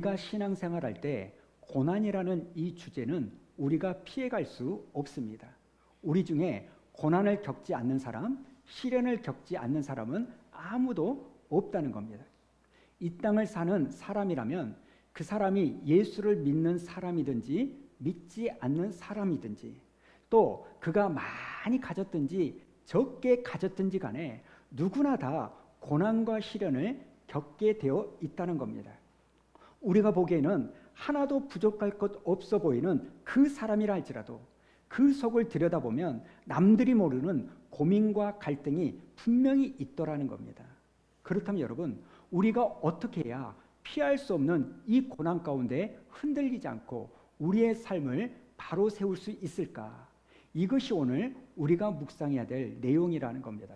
우리가 신앙생활할 때 고난이라는 이 주제는 우리가 피해갈 수 없습니다. 우리 중에 고난을 겪지 않는 사람, 시련을 겪지 않는 사람은 아무도 없다는 겁니다. 이 땅을 사는 사람이라면 그 사람이 예수를 믿는 사람이든지 믿지 않는 사람이든지 또 그가 많이 가졌든지 적게 가졌든지 간에 누구나 다 고난과 시련을 겪게 되어 있다는 겁니다. 우리가 보기에는 하나도 부족할 것 없어 보이는 그 사람이라 할지라도 그 속을 들여다보면 남들이 모르는 고민과 갈등이 분명히 있더라는 겁니다. 그렇다면 여러분, 우리가 어떻게 해야 피할 수 없는 이 고난 가운데 흔들리지 않고 우리의 삶을 바로 세울 수 있을까? 이것이 오늘 우리가 묵상해야 될 내용이라는 겁니다.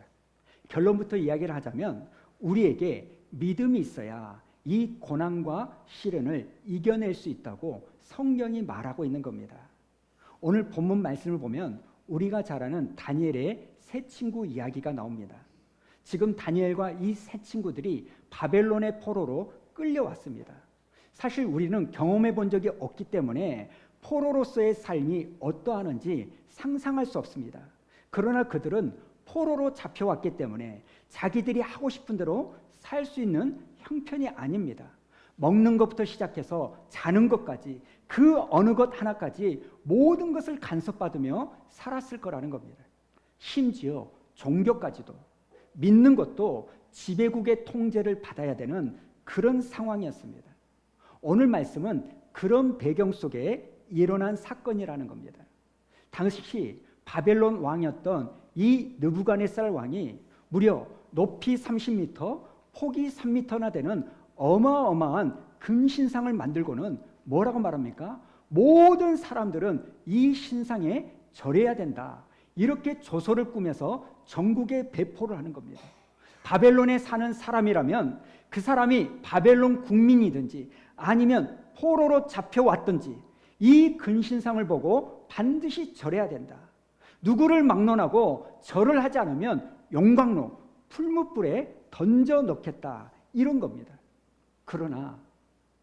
결론부터 이야기를 하자면 우리에게 믿음이 있어야 이 고난과 시련을 이겨낼 수 있다고 성경이 말하고 있는 겁니다. 오늘 본문 말씀을 보면 우리가 잘 아는 다니엘의 세 친구 이야기가 나옵니다. 지금 다니엘과 이 세 친구들이 바벨론의 포로로 끌려왔습니다. 사실 우리는 경험해 본 적이 없기 때문에 포로로서의 삶이 어떠하는지 상상할 수 없습니다. 그러나 그들은 포로로 잡혀왔기 때문에 자기들이 하고 싶은 대로 살 수 있는 형편이 아닙니다. 먹는 것부터 시작해서 자는 것까지 그 어느 것 하나까지 모든 것을 간섭받으며 살았을 거라는 겁니다. 심지어 종교까지도 믿는 것도 지배국의 통제를 받아야 되는 그런 상황이었습니다. 오늘 말씀은 그런 배경 속에 일어난 사건이라는 겁니다. 당시 바벨론 왕이었던 이 느부갓네살 왕이 무려 높이 30m, 폭이 3m나 되는 어마어마한 금신상을 만들고는 뭐라고 말합니까? 모든 사람들은 이 신상에 절해야 된다. 이렇게 조서를 꾸며서 전국에 배포를 하는 겁니다. 바벨론에 사는 사람이라면 그 사람이 바벨론 국민이든지 아니면 포로로 잡혀왔든지 이 근신상을 보고 반드시 절해야 된다. 누구를 막론하고 절을 하지 않으면 용광로, 풀무불에 던져 넣겠다. 이런 겁니다. 그러나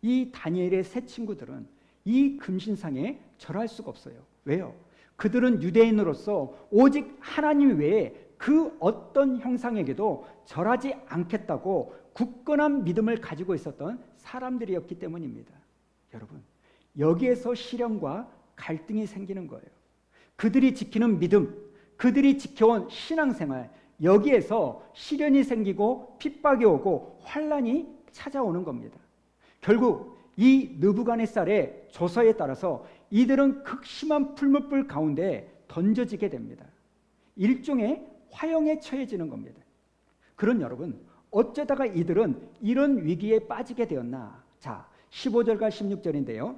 이 다니엘의 세 친구들은 이 금신상에 절할 수가 없어요. 왜요? 그들은 유대인으로서 오직 하나님 외에 그 어떤 형상에게도 절하지 않겠다고 굳건한 믿음을 가지고 있었던 사람들이었기 때문입니다. 여러분, 여기에서 시련과 갈등이 생기는 거예요. 그들이 지키는 믿음, 그들이 지켜온 신앙생활, 여기에서 시련이 생기고 핍박이 오고 환란이 찾아오는 겁니다. 결국 이 느부갓네살의 조서에 따라서 이들은 극심한 풀무불 가운데 던져지게 됩니다. 일종의 화형에 처해지는 겁니다. 그런 여러분, 어쩌다가 이들은 이런 위기에 빠지게 되었나? 자, 15절과 16절인데요.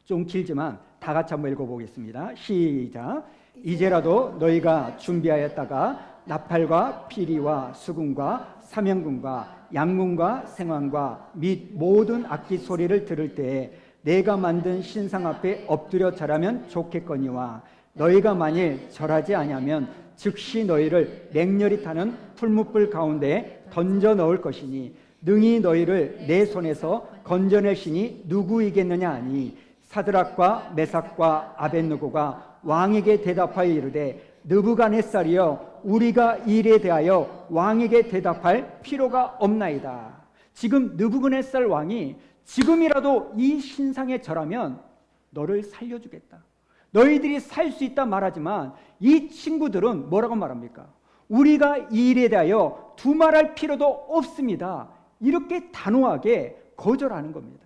좀 길지만 다 같이 한번 읽어보겠습니다. 시작. 이제라도 너희가 준비하였다가 나팔과 피리와 수금과 사명금과 양문과 생황과 및 모든 악기 소리를 들을 때에 내가 만든 신상 앞에 엎드려 절하면 좋겠거니와 너희가 만일 절하지 아니하면 즉시 너희를 맹렬히 타는 풀무불 가운데 던져 넣을 것이니 능히 너희를 내 손에서 건져낼 신이 누구이겠느냐 하니 사드락과 메삭과 아벳느고가 왕에게 대답하여 이르되 느부갓네살이여 우리가 이 일에 대하여 왕에게 대답할 필요가 없나이다. 지금 느부갓네살 왕이 지금이라도 이 신상에 절하면 너를 살려주겠다. 너희들이 살 수 있다 말하지만 이 친구들은 뭐라고 말합니까? 우리가 이 일에 대하여 두말할 필요도 없습니다. 이렇게 단호하게 거절하는 겁니다.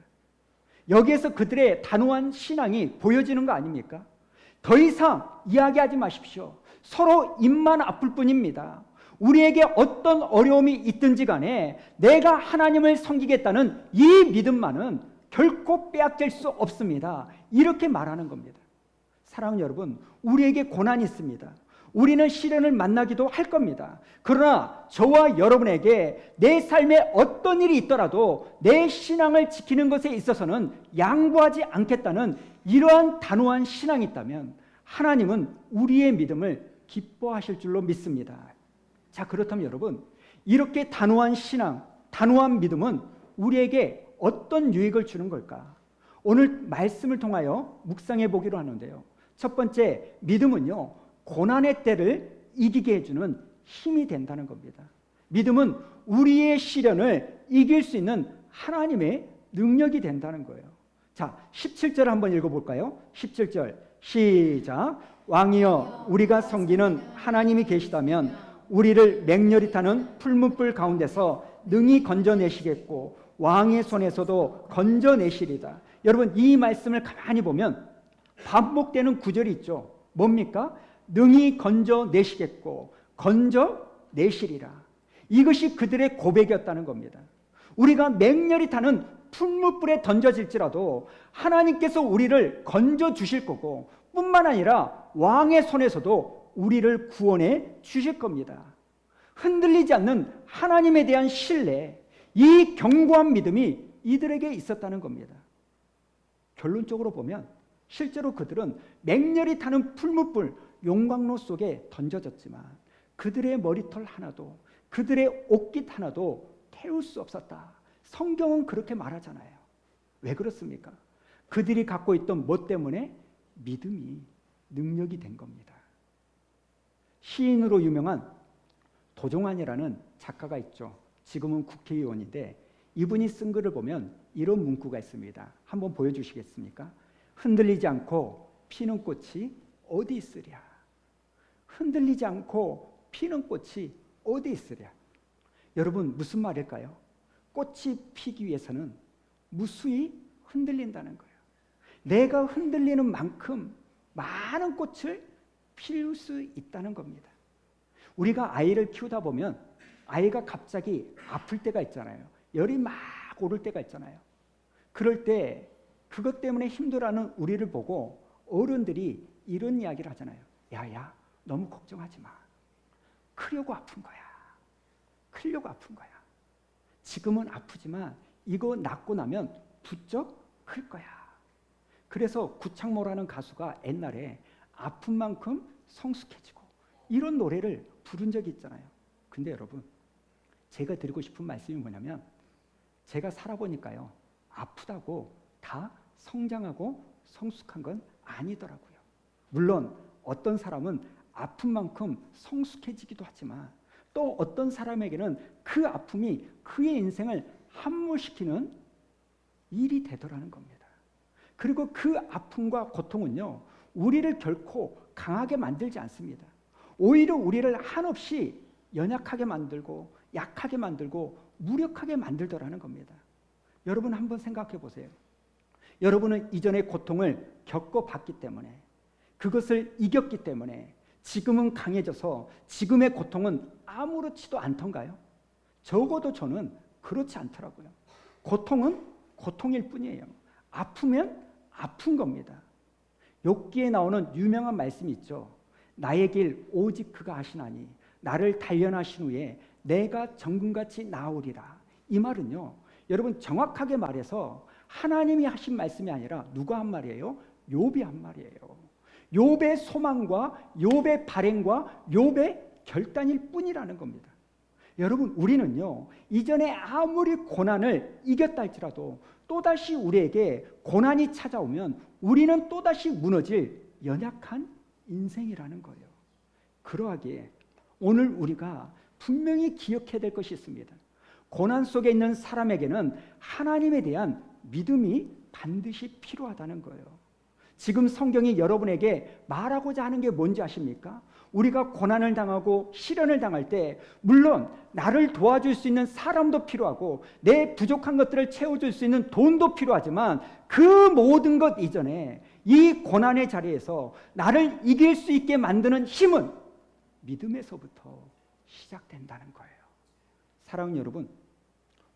여기에서 그들의 단호한 신앙이 보여지는 거 아닙니까? 더 이상 이야기하지 마십시오. 서로 입만 아플 뿐입니다. 우리에게 어떤 어려움이 있든지 간에 내가 하나님을 섬기겠다는 이 믿음만은 결코 빼앗길 수 없습니다. 이렇게 말하는 겁니다. 사랑하는 여러분, 우리에게 고난이 있습니다. 우리는 시련을 만나기도 할 겁니다. 그러나 저와 여러분에게 내 삶에 어떤 일이 있더라도 내 신앙을 지키는 것에 있어서는 양보하지 않겠다는 이러한 단호한 신앙이 있다면 하나님은 우리의 믿음을 기뻐하실 줄로 믿습니다. 자, 그렇다면 여러분, 이렇게 단호한 신앙, 단호한 믿음은 우리에게 어떤 유익을 주는 걸까? 오늘 말씀을 통하여 묵상해 보기로 하는데요. 첫 번째, 믿음은요, 고난의 때를 이기게 해주는 힘이 된다는 겁니다. 믿음은 우리의 시련을 이길 수 있는 하나님의 능력이 된다는 거예요. 자, 17절 한번 읽어볼까요? 17절 시작. 왕이여, 우리가 섬기는 하나님이 계시다면 우리를 맹렬히 타는 풀문불 가운데서 능히 건져내시겠고 왕의 손에서도 건져내시리다. 여러분, 이 말씀을 가만히 보면 반복되는 구절이 있죠. 뭡니까? 능히 건져내시겠고 건져내시리라. 이것이 그들의 고백이었다는 겁니다. 우리가 맹렬히 타는 풀무불에 던져질지라도 하나님께서 우리를 건져주실 거고 뿐만 아니라 왕의 손에서도 우리를 구원해 주실 겁니다. 흔들리지 않는 하나님에 대한 신뢰, 이 견고한 믿음이 이들에게 있었다는 겁니다. 결론적으로 보면 실제로 그들은 맹렬히 타는 풀무불 용광로 속에 던져졌지만 그들의 머리털 하나도, 그들의 옷깃 하나도 태울 수 없었다. 성경은 그렇게 말하잖아요. 왜 그렇습니까? 그들이 갖고 있던 뭐 때문에? 믿음이 능력이 된 겁니다. 시인으로 유명한 도종환이라는 작가가 있죠. 지금은 국회의원인데 이분이 쓴 글을 보면 이런 문구가 있습니다. 한번 보여주시겠습니까? 흔들리지 않고 피는 꽃이 어디 있으랴. 흔들리지 않고 피는 꽃이 어디 있으랴. 여러분, 무슨 말일까요? 꽃이 피기 위해서는 무수히 흔들린다는 거예요. 내가 흔들리는 만큼 많은 꽃을 피울 수 있다는 겁니다. 우리가 아이를 키우다 보면 아이가 갑자기 아플 때가 있잖아요. 열이 막 오를 때가 있잖아요. 그럴 때 그것 때문에 힘들어하는 우리를 보고 어른들이 이런 이야기를 하잖아요. 야야, 너무 걱정하지 마. 크려고 아픈 거야. 크려고 아픈 거야. 지금은 아프지만 이거 낫고 나면 부쩍 클 거야. 그래서 구창모라는 가수가 옛날에 아픈 만큼 성숙해지고 이런 노래를 부른 적이 있잖아요. 근데 여러분, 제가 드리고 싶은 말씀이 뭐냐면 제가 살아보니까요, 아프다고 다 성장하고 성숙한 건 아니더라고요. 물론 어떤 사람은 아픈 만큼 성숙해지기도 하지만 또 어떤 사람에게는 그 아픔이 그의 인생을 함몰시키는 일이 되더라는 겁니다. 그리고 그 아픔과 고통은요, 우리를 결코 강하게 만들지 않습니다. 오히려 우리를 한없이 연약하게 만들고 약하게 만들고 무력하게 만들더라는 겁니다. 여러분 한번 생각해 보세요. 여러분은 이전의 고통을 겪어봤기 때문에, 그것을 이겼기 때문에 지금은 강해져서 지금의 고통은 아무렇지도 않던가요? 적어도 저는 그렇지 않더라고요. 고통은 고통일 뿐이에요. 아프면 아픈 겁니다. 욥기에 나오는 유명한 말씀이 있죠. 나의 길 오직 그가 하시나니 나를 단련하신 후에 내가 정금같이 나으리라. 이 말은요, 여러분 정확하게 말해서 하나님이 하신 말씀이 아니라 누가 한 말이에요? 욥이 한 말이에요. 욥의 소망과 욥의 발행과 욥의 결단일 뿐이라는 겁니다. 여러분, 우리는요, 이전에 아무리 고난을 이겼다 할지라도 또다시 우리에게 고난이 찾아오면 우리는 또다시 무너질 연약한 인생이라는 거예요. 그러하기에 오늘 우리가 분명히 기억해야 될 것이 있습니다. 고난 속에 있는 사람에게는 하나님에 대한 믿음이 반드시 필요하다는 거예요. 지금 성경이 여러분에게 말하고자 하는 게 뭔지 아십니까? 우리가 고난을 당하고 시련을 당할 때 물론 나를 도와줄 수 있는 사람도 필요하고 내 부족한 것들을 채워줄 수 있는 돈도 필요하지만 그 모든 것 이전에 이 고난의 자리에서 나를 이길 수 있게 만드는 힘은 믿음에서부터 시작된다는 거예요. 사랑하는 여러분,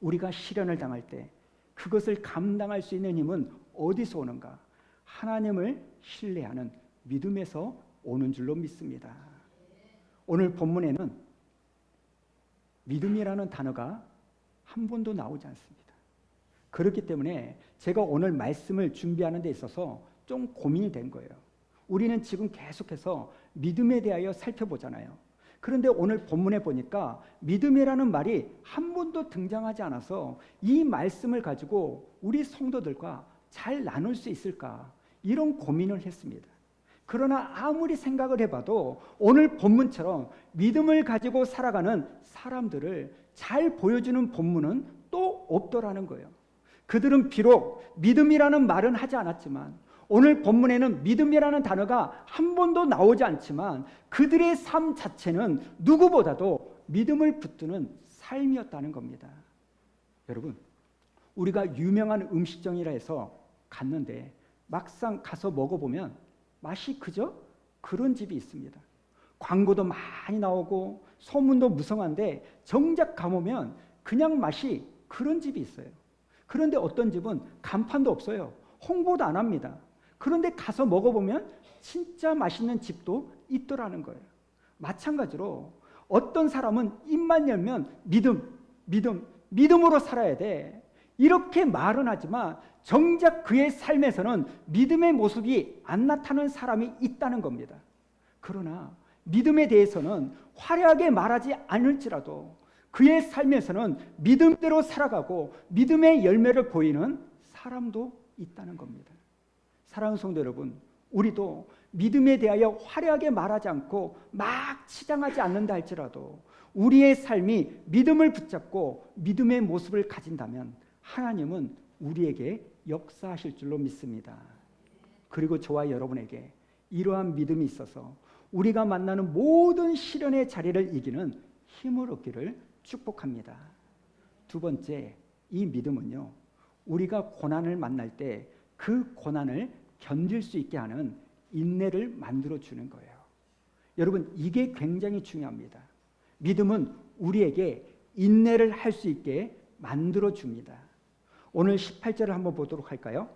우리가 시련을 당할 때 그것을 감당할 수 있는 힘은 어디서 오는가? 하나님을 신뢰하는 믿음에서 오는 줄로 믿습니다. 오늘 본문에는 믿음이라는 단어가 한 번도 나오지 않습니다. 그렇기 때문에 제가 오늘 말씀을 준비하는 데 있어서 좀 고민이 된 거예요. 우리는 지금 계속해서 믿음에 대하여 살펴보잖아요. 그런데 오늘 본문에 보니까 믿음이라는 말이 한 번도 등장하지 않아서 이 말씀을 가지고 우리 성도들과 잘 나눌 수 있을까, 이런 고민을 했습니다. 그러나 아무리 생각을 해봐도 오늘 본문처럼 믿음을 가지고 살아가는 사람들을 잘 보여주는 본문은 또 없더라는 거예요. 그들은 비록 믿음이라는 말은 하지 않았지만, 오늘 본문에는 믿음이라는 단어가 한 번도 나오지 않지만 그들의 삶 자체는 누구보다도 믿음을 붙드는 삶이었다는 겁니다. 여러분, 우리가 유명한 음식점이라 해서 갔는데 막상 가서 먹어보면 맛이 그저 그런 집이 있습니다. 광고도 많이 나오고 소문도 무성한데 정작 가보면 그냥 맛이 그런 집이 있어요. 그런데 어떤 집은 간판도 없어요. 홍보도 안 합니다. 그런데 가서 먹어보면 진짜 맛있는 집도 있더라는 거예요. 마찬가지로 어떤 사람은 입만 열면 믿음으로 살아야 돼, 이렇게 말은 하지만 정작 그의 삶에서는 믿음의 모습이 안 나타나는 사람이 있다는 겁니다. 그러나 믿음에 대해서는 화려하게 말하지 않을지라도 그의 삶에서는 믿음대로 살아가고 믿음의 열매를 보이는 사람도 있다는 겁니다. 사랑하는 성도 여러분, 우리도 믿음에 대하여 화려하게 말하지 않고 막 치장하지 않는다 할지라도 우리의 삶이 믿음을 붙잡고 믿음의 모습을 가진다면 하나님은 우리에게 역사하실 줄로 믿습니다. 그리고 저와 여러분에게 이러한 믿음이 있어서 우리가 만나는 모든 시련의 자리를 이기는 힘을 얻기를 축복합니다. 두 번째, 이 믿음은요, 우리가 고난을 만날 때 그 고난을 견딜 수 있게 하는 인내를 만들어주는 거예요. 여러분, 이게 굉장히 중요합니다. 믿음은 우리에게 인내를 할 수 있게 만들어줍니다. 오늘 18절을 한번 보도록 할까요?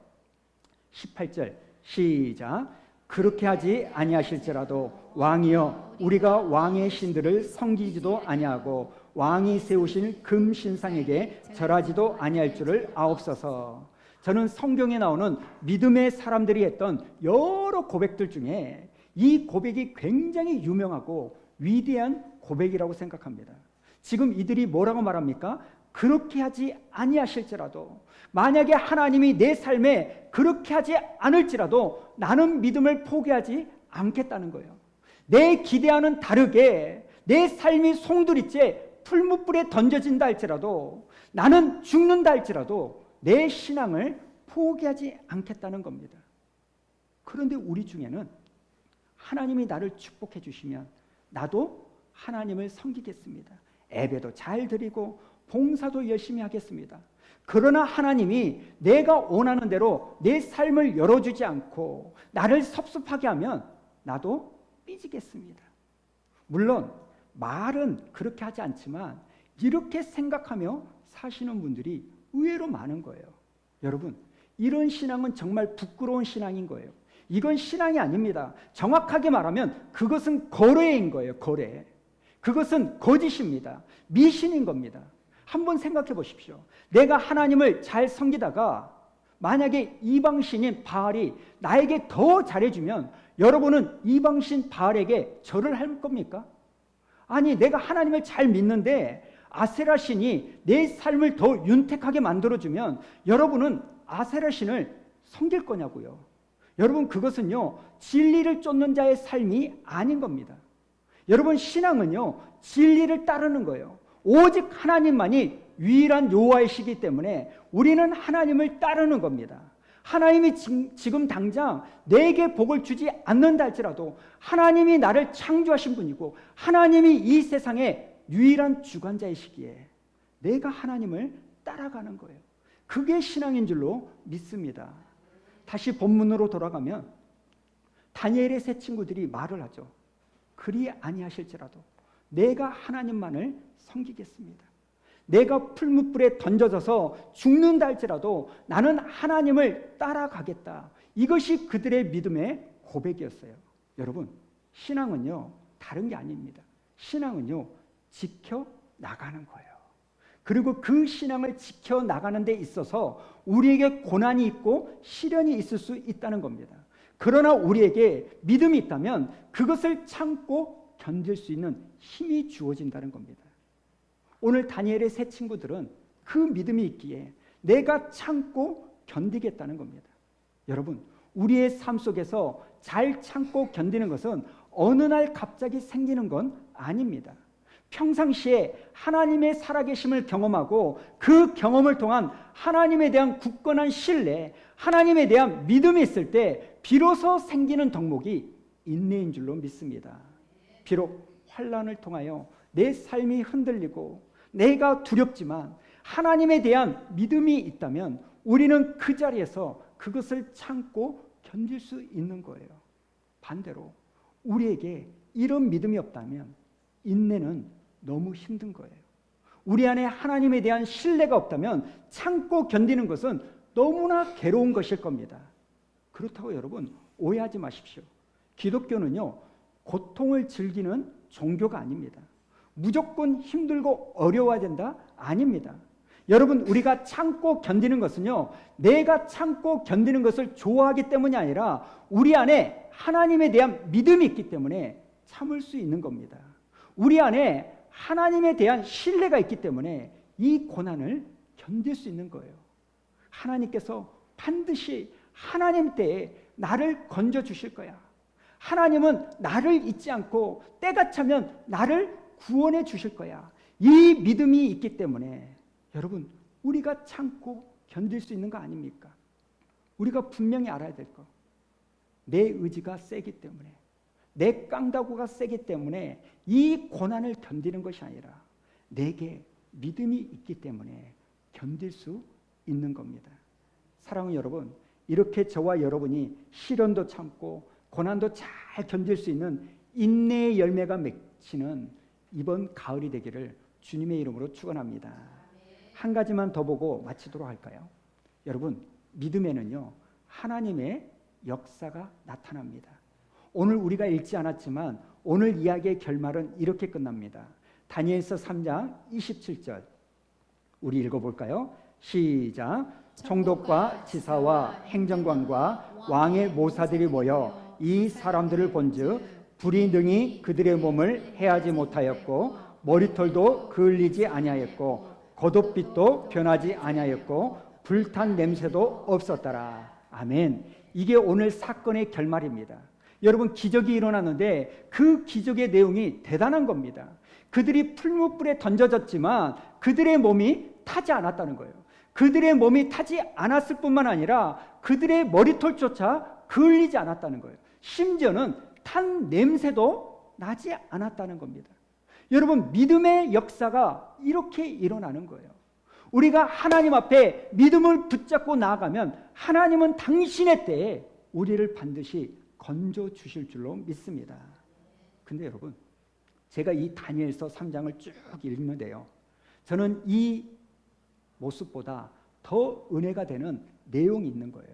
18절 시작. 그렇게 하지 아니하실지라도 왕이여 우리가 왕의 신들을 섬기지도 아니하고 왕이 세우신 금 신상에게 절하지도 아니할 줄을 아옵소서. 저는 성경에 나오는 믿음의 사람들이 했던 여러 고백들 중에 이 고백이 굉장히 유명하고 위대한 고백이라고 생각합니다. 지금 이들이 뭐라고 말합니까? 그렇게 하지 아니하실지라도, 만약에 하나님이 내 삶에 그렇게 하지 않을지라도 나는 믿음을 포기하지 않겠다는 거예요. 내 기대와는 다르게 내 삶이 송두리째 풀무불에 던져진다 할지라도, 나는 죽는다 할지라도 내 신앙을 포기하지 않겠다는 겁니다. 그런데 우리 중에는 하나님이 나를 축복해 주시면 나도 하나님을 섬기겠습니다. 예배도 잘 드리고 봉사도 열심히 하겠습니다. 그러나 하나님이 내가 원하는 대로 내 삶을 열어주지 않고 나를 섭섭하게 하면 나도 삐지겠습니다. 물론 말은 그렇게 하지 않지만 이렇게 생각하며 사시는 분들이 의외로 많은 거예요. 여러분, 이런 신앙은 정말 부끄러운 신앙인 거예요. 이건 신앙이 아닙니다. 정확하게 말하면 그것은 거래인 거예요. 거래. 그것은 거짓입니다. 미신인 겁니다. 한번 생각해 보십시오. 내가 하나님을 잘 섬기다가 만약에 이방신인 바알이 나에게 더 잘해주면 여러분은 이방신 바알에게 절을 할 겁니까? 아니, 내가 하나님을 잘 믿는데 아세라 신이 내 삶을 더 윤택하게 만들어주면 여러분은 아세라 신을 섬길 거냐고요. 여러분, 그것은요 진리를 쫓는 자의 삶이 아닌 겁니다. 여러분, 신앙은요 진리를 따르는 거예요. 오직 하나님만이 유일한 여호와이시기 때문에 우리는 하나님을 따르는 겁니다. 하나님이 지금 당장 내게 복을 주지 않는다 할지라도 하나님이 나를 창조하신 분이고 하나님이 이 세상의 유일한 주관자이시기에 내가 하나님을 따라가는 거예요. 그게 신앙인 줄로 믿습니다. 다시 본문으로 돌아가면 다니엘의 세 친구들이 말을 하죠. 그리 아니하실지라도 내가 하나님만을 섬기겠습니다. 내가 풀무불에 던져져서 죽는다 할지라도 나는 하나님을 따라가겠다. 이것이 그들의 믿음의 고백이었어요. 여러분, 신앙은요 다른 게 아닙니다. 신앙은요 지켜나가는 거예요. 그리고 그 신앙을 지켜나가는 데 있어서 우리에게 고난이 있고 시련이 있을 수 있다는 겁니다. 그러나 우리에게 믿음이 있다면 그것을 참고 견딜 수 있는 힘이 주어진다는 겁니다. 오늘 다니엘의 세 친구들은 그 믿음이 있기에 내가 참고 견디겠다는 겁니다. 여러분, 우리의 삶 속에서 잘 참고 견디는 것은 어느 날 갑자기 생기는 건 아닙니다. 평상시에 하나님의 살아계심을 경험하고 그 경험을 통한 하나님에 대한 굳건한 신뢰, 하나님에 대한 믿음이 있을 때 비로소 생기는 덕목이 인내인 줄로 믿습니다. 비록 환난을 통하여 내 삶이 흔들리고 내가 두렵지만 하나님에 대한 믿음이 있다면 우리는 그 자리에서 그것을 참고 견딜 수 있는 거예요. 반대로 우리에게 이런 믿음이 없다면 인내는 너무 힘든 거예요. 우리 안에 하나님에 대한 신뢰가 없다면 참고 견디는 것은 너무나 괴로운 것일 겁니다. 그렇다고 여러분 오해하지 마십시오. 기독교는요, 고통을 즐기는 종교가 아닙니다. 무조건 힘들고 어려워야 된다? 아닙니다. 여러분, 우리가 참고 견디는 것은요, 내가 참고 견디는 것을 좋아하기 때문이 아니라 우리 안에 하나님에 대한 믿음이 있기 때문에 참을 수 있는 겁니다. 우리 안에 하나님에 대한 신뢰가 있기 때문에 이 고난을 견딜 수 있는 거예요. 하나님께서 반드시 하나님 때에 나를 건져주실 거야. 하나님은 나를 잊지 않고 때가 차면 나를 구원해 주실 거야. 이 믿음이 있기 때문에 여러분, 우리가 참고 견딜 수 있는 거 아닙니까? 우리가 분명히 알아야 될 거. 내 의지가 세기 때문에, 내 깡다구가 세기 때문에 이 고난을 견디는 것이 아니라 내게 믿음이 있기 때문에 견딜 수 있는 겁니다. 사랑하는 여러분, 이렇게 저와 여러분이 시련도 참고 고난도 잘 견딜 수 있는 인내의 열매가 맺히는 이번 가을이 되기를 주님의 이름으로 축원합니다. 한 가지만 더 보고 마치도록 할까요? 여러분, 믿음에는요, 하나님의 역사가 나타납니다. 오늘 우리가 읽지 않았지만 오늘 이야기의 결말은 이렇게 끝납니다. 다니엘서 3장 27절 우리 읽어볼까요? 시작. 총독과 지사와 행정관과 왕의 모사들이 모여 이 사람들을 본즉 불이 능히 그들의 몸을 해하지 못하였고 머리털도 그을리지 아니하였고 겉옷빛도 변하지 아니하였고 불탄 냄새도 없었더라. 아멘. 이게 오늘 사건의 결말입니다. 여러분, 기적이 일어났는데 그 기적의 내용이 대단한 겁니다. 그들이 풀무불에 던져졌지만 그들의 몸이 타지 않았다는 거예요. 그들의 몸이 타지 않았을 뿐만 아니라 그들의 머리털조차 그을리지 않았다는 거예요. 심지어는 탄 냄새도 나지 않았다는 겁니다. 여러분, 믿음의 역사가 이렇게 일어나는 거예요. 우리가 하나님 앞에 믿음을 붙잡고 나아가면 하나님은 당신의 때에 우리를 반드시 건져 주실 줄로 믿습니다. 근데 여러분, 제가 이 다니엘서 3장을 쭉 읽는데요, 저는 이 모습보다 더 은혜가 되는 내용이 있는 거예요.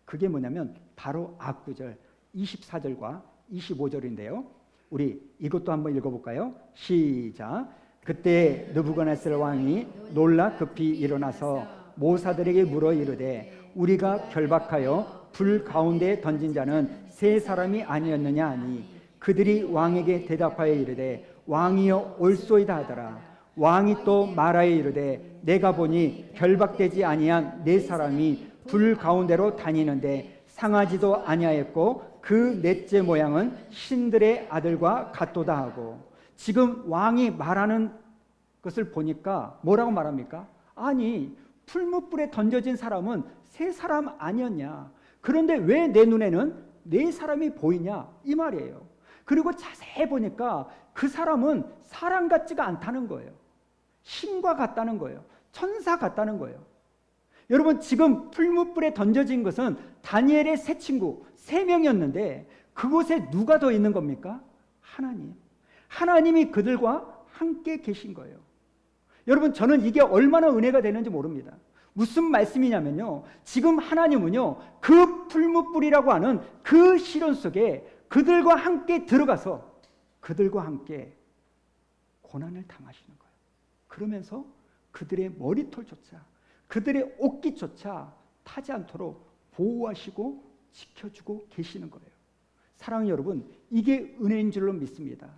그게 뭐냐면 바로 앞구절 24절과 25절인데요. 우리 이것도 한번 읽어볼까요? 시작. 그때 느부갓네살 왕이 놀라 급히 일어나서 모사들에게 물어 이르되 우리가 결박하여 불 가운데 던진 자는 세 사람이 아니었느냐 하니 그들이 왕에게 대답하여 이르되 왕이여 옳소이다 하더라. 왕이 또 말하여 이르되 내가 보니 결박되지 아니한 네 사람이 불 가운데로 다니는데 상하지도 아니하였고 그 넷째 모양은 신들의 아들과 같도다 하고. 지금 왕이 말하는 것을 보니까 뭐라고 말합니까? 아니, 풀무불에 던져진 사람은 세 사람 아니었냐? 그런데 왜 내 눈에는 네 사람이 보이냐? 이 말이에요. 그리고 자세히 보니까 그 사람은 사람 같지가 않다는 거예요. 신과 같다는 거예요. 천사 같다는 거예요. 여러분, 지금 풀무불에 던져진 것은 다니엘의 세 친구 3명이었는데 그곳에 누가 더 있는 겁니까? 하나님. 하나님이 그들과 함께 계신 거예요. 여러분, 저는 이게 얼마나 은혜가 되는지 모릅니다. 무슨 말씀이냐면요, 지금 하나님은요, 그 풀무불이라고 하는 그 시련 속에 그들과 함께 들어가서 그들과 함께 고난을 당하시는 거예요. 그러면서 그들의 머리털조차, 그들의 옷깃조차 타지 않도록 보호하시고 지켜주고 계시는 거예요. 사랑하는 여러분, 이게 은혜인 줄로 믿습니다.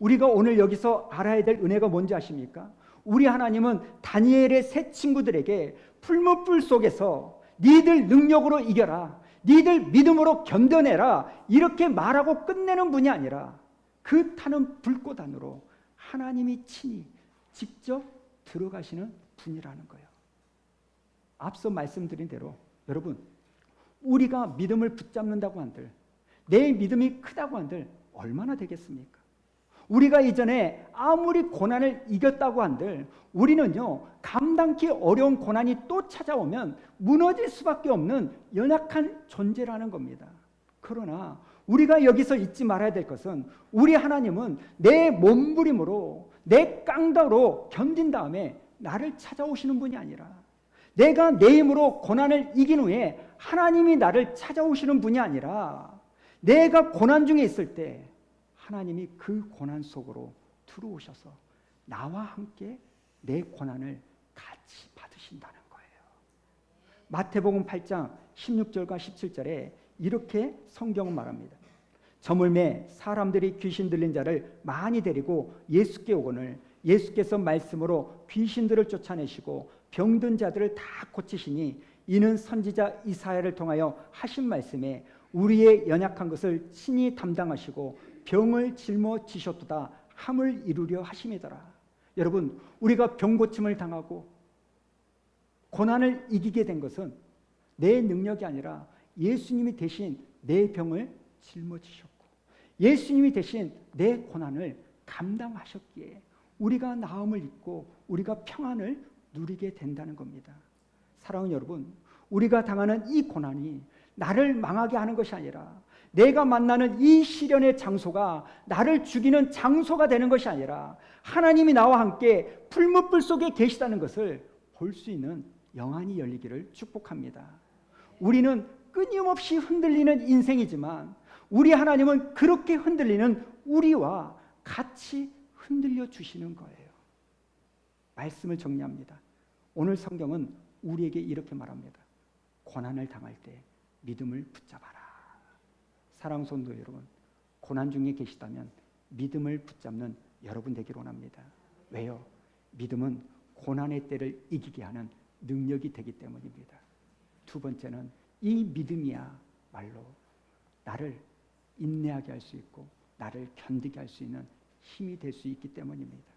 우리가 오늘 여기서 알아야 될 은혜가 뭔지 아십니까? 우리 하나님은 다니엘의 세 친구들에게 풀무불 속에서 니들 능력으로 이겨라, 니들 믿음으로 견뎌내라, 이렇게 말하고 끝내는 분이 아니라 그 타는 불꽃 안으로 하나님이 친히 직접 들어가시는 분이라는 거예요. 앞서 말씀드린 대로 여러분, 우리가 믿음을 붙잡는다고 한들, 내 믿음이 크다고 한들 얼마나 되겠습니까? 우리가 이전에 아무리 고난을 이겼다고 한들 우리는요, 감당기 어려운 고난이 또 찾아오면 무너질 수밖에 없는 연약한 존재라는 겁니다. 그러나 우리가 여기서 잊지 말아야 될 것은, 우리 하나님은 내 몸부림으로, 내 깡다로 견딘 다음에 나를 찾아오시는 분이 아니라, 내가 내 힘으로 고난을 이긴 후에 하나님이 나를 찾아오시는 분이 아니라, 내가 고난 중에 있을 때 하나님이 그 고난 속으로 들어오셔서 나와 함께 내 고난을 같이 받으신다는 거예요. 마태복음 8장 16절과 17절에 이렇게 성경은 말합니다. 저물매 사람들이 귀신 들린 자를 많이 데리고 예수께 오거늘 예수께서 말씀으로 귀신들을 쫓아내시고 병든 자들을 다 고치시니 이는 선지자 이사야를 통하여 하신 말씀에 우리의 연약한 것을 친히 담당하시고 병을 짊어지셨도다 함을 이루려 하심이더라. 여러분, 우리가 병 고침을 당하고 고난을 이기게 된 것은 내 능력이 아니라 예수님이 대신 내 병을 짊어지셨고 예수님이 대신 내 고난을 감당하셨기에 우리가 나음을 입고 우리가 평안을 누리게 된다는 겁니다. 사랑하는 여러분, 우리가 당하는 이 고난이 나를 망하게 하는 것이 아니라, 내가 만나는 이 시련의 장소가 나를 죽이는 장소가 되는 것이 아니라, 하나님이 나와 함께 풀무불 속에 계시다는 것을 볼 수 있는 영안이 열리기를 축복합니다. 우리는 끊임없이 흔들리는 인생이지만 우리 하나님은 그렇게 흔들리는 우리와 같이 흔들려 주시는 거예요. 말씀을 정리합니다. 오늘 성경은 우리에게 이렇게 말합니다. 고난을 당할 때 믿음을 붙잡아라. 사랑하는 성도 여러분, 고난 중에 계시다면 믿음을 붙잡는 여러분 되기를 원합니다. 왜요? 믿음은 고난의 때를 이기게 하는 능력이 되기 때문입니다. 두 번째는 이 믿음이야말로 나를 인내하게 할 수 있고 나를 견디게 할 수 있는 힘이 될 수 있기 때문입니다.